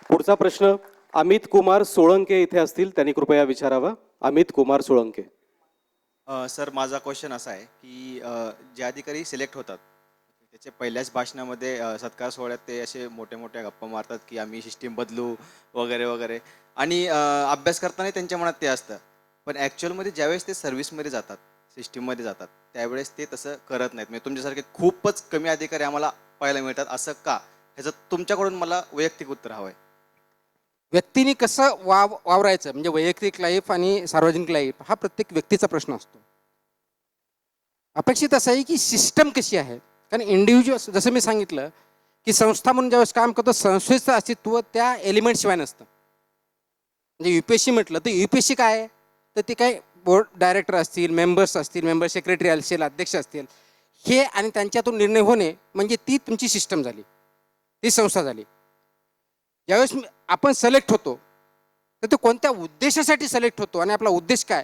पुढचा प्रश्न अमित कुमार सोळंके इथे असतील, त्यांनी कृपया विचारावा. अमित कुमार सोळंके. सर माझा क्वेश्चन असा आहे की जे अधिकारी सिलेक्ट होतात त्याचे पहिल्याच भाषणामध्ये सत्कार सोहळ्यात ते असे मोठे मोठे गप्पा मारतात की आम्ही सिस्टीम बदलू वगैरे वगैरे आणि अभ्यास करताना त्यांच्या मनात ते असतं. पण ॲक्च्युअलमध्ये ज्यावेळेस ते सर्व्हिसमध्ये जातात, सिस्टीममध्ये जातात, त्यावेळेस ते तसं करत नाहीत. म्हणजे तुमच्यासारखे खूपच कमी अधिकारी आम्हाला पाहायला मिळतात. असं का? ह्याचं तुमच्याकडून मला वैयक्तिक उत्तर हवं आहे. व्यक्तीने कसं वावरायचं म्हणजे वैयक्तिक लाईफ आणि सार्वजनिक लाईफ हा प्रत्येक व्यक्तीचा प्रश्न असतो. अपेक्षित असं आहे की सिस्टम कशी आहे, कारण इंडिव्हिज्युअल जसं मी सांगितलं की संस्था म्हणून ज्यावेळेस काम करतो संस्थेचं अस्तित्व त्या एलिमेंटशिवाय नसतं. म्हणजे UPSC म्हटलं तर UPSC काय आहे, तर ते काय बोर्ड डायरेक्टर असतील, मेंबर्स असतील, मेंबर सेक्रेटरी असतील, अध्यक्ष असतील, हे आणि त्यांच्यातून निर्णय होणे म्हणजे ती तुमची सिस्टम झाली, ती संस्था झाली. ज्यावेळेस आपण सिलेक्ट होतो तर ते कोणत्या उद्देशासाठी सिलेक्ट होतो आणि आपला उद्देश काय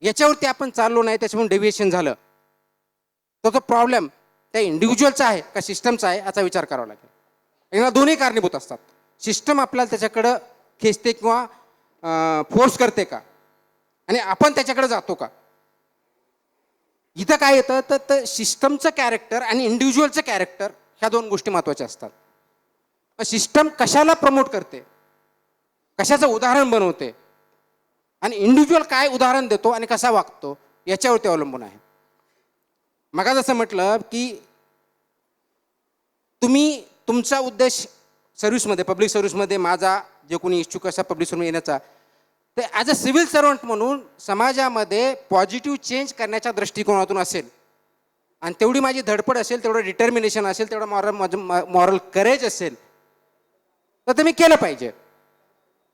याच्यावरती आपण चाललो नाही, त्याच्यामुळे डेव्हिएशन झालं तर तो प्रॉब्लेम त्या इंडिव्हिज्युअलचा आहे का सिस्टमचा आहे याचा विचार करावा लागेल. यांना दोन्ही कारणीभूत असतात. सिस्टम आपल्याला त्याच्याकडं खेचते किंवा फोर्स करते का, आणि आपण त्याच्याकडे जातो का. इथं काय येतं तर सिस्टमचं कॅरेक्टर आणि इंडिव्हिज्युअलचं कॅरेक्टर ह्या दोन गोष्टी महत्त्वाच्या असतात. सिस्टम कशाला प्रमोट करते, कशाचं उदाहरण बनवते, आणि इंडिव्हिज्युअल काय उदाहरण देतो आणि कसा वागतो याच्यावरती अवलंबून आहे. मग जसं म्हटलं की तुम्ही तुमचा उद्देश सर्व्हिसमध्ये, पब्लिक सर्व्हिसमध्ये माझा जे कोणी इच्छुक असा पब्लिक सर्व्हिस येण्याचा, ते ॲज अ सिव्हिल सर्वंट म्हणून समाजामध्ये पॉझिटिव्ह चेंज करण्याच्या दृष्टिकोनातून असेल आणि तेवढी माझी धडपड असेल, तेवढं डिटर्मिनेशन असेल, तेवढं मॉरल करेज असेल तर ते मी केलं पाहिजे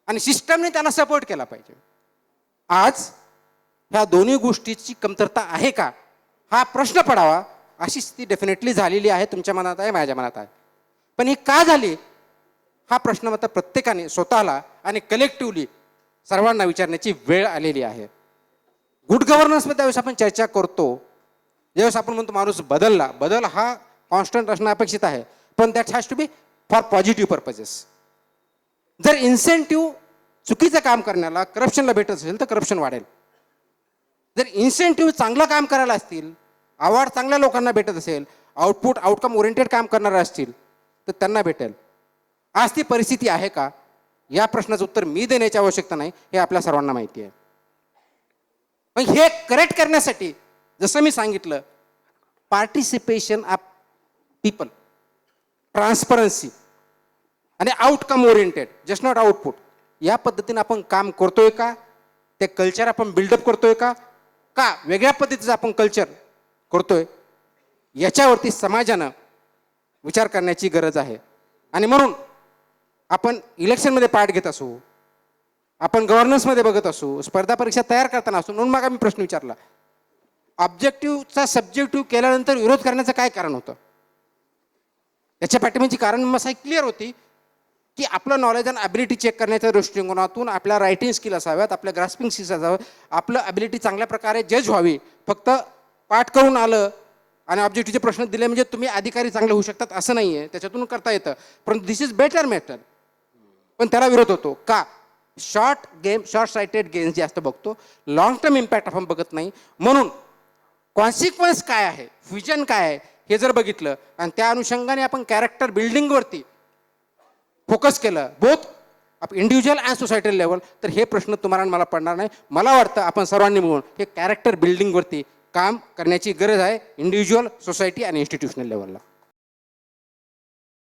आणि सिस्टमने त्याला सपोर्ट केला पाहिजे. आज ह्या दोन्ही गोष्टीची कमतरता आहे का हा प्रश्न पडावा अशी स्थिती डेफिनेटली झालेली आहे. तुमच्या मनात आहे, माझ्या मनात आहे. पण ही का झाली हा प्रश्न मात्र प्रत्येकाने स्वतःला आणि कलेक्टिव्हली सर्वांना विचारण्याची वेळ आलेली आहे. गुड गव्हर्नन्समध्ये ज्यावेळेस आपण चर्चा करतो, ज्यावेळेस आपण म्हणतो माणूस बदल हा कॉन्स्टंट असणं अपेक्षित आहे, पण that has to be for positive purposes. जर इन्सेंटिव्ह चुकीचं काम करण्याला, करप्शनला भेटत असेल तर करप्शन वाढेल. जर इन्सेंटिव्ह चांगलं काम करायला असतील, अवॉर्ड चांगल्या लोकांना भेटत असेल, आउटकम ओरिएंटेड काम करणारे असतील तर त्यांना भेटेल. आज ती परिस्थिती आहे का या प्रश्नाचं उत्तर मी देण्याची आवश्यकता नाही, हे आपल्या सर्वांना माहिती आहे. पण हे करेक्ट करण्यासाठी जसं मी सांगितलं, पार्टिसिपेशन ऑफ पीपल, ट्रान्सपरन्सी आणि outcome oriented, just not output, या पद्धतीने आपण काम करतोय का, ते कल्चर आपण बिल्डअप करतोय का वेगळ्या पद्धतीचं आपण कल्चर करतोय, याच्यावरती समाजानं विचार करण्याची गरज आहे. आणि म्हणून आपण इलेक्शनमध्ये पार्ट घेत असू, आपण गव्हर्नन्समध्ये बघत असू, स्पर्धा परीक्षा तयार करताना असू, म्हणून मग मी प्रश्न विचारला, ऑब्जेक्टिव्हचा सब्जेक्टिव्ह केल्यानंतर विरोध करण्याचं काय कारण होतं. याच्या पाठिंबाची कारण मग क्लिअर होती की आपलं नॉलेज आणि ॲबिलिटी चेक करण्याच्या दृष्टिकोनातून आपल्या रायटिंग स्किल असाव्यात, आपल्या ग्रास्पिंग स्किल्स असाव्यात, आपलं ॲबिलिटी चांगल्या प्रकारे जज व्हावी. फक्त पाठ करून आलं आणि ऑब्जेक्टिव्हचे प्रश्न दिले म्हणजे तुम्ही अधिकारी चांगले होऊ शकतात असं नाही आहे, त्याच्यातून करता येतं. परंतु दिस इज बेटर मेथड. पण त्याला विरोध होतो का, शॉर्ट साइटेड गेम्स जास्त बघतो, लॉंग टर्म इम्पॅक्ट आपण बघत नाही. म्हणून कॉन्सिक्वन्स काय आहे, व्हिजन काय आहे हे जर बघितलं आणि त्या अनुषंगाने आपण कॅरेक्टर बिल्डिंगवरती फोकस केलं, both individual and societal level, तर हे प्रश्न तुम्हाला मला पडणार नाही. मला वाटतं आपण सर्वांनी मिळून हे कॅरेक्टर बिल्डिंगवरती काम करण्याची गरज आहे, इंडिव्हिज्युअल, सोसायटी आणि इन्स्टिट्यूशनल लेवलला.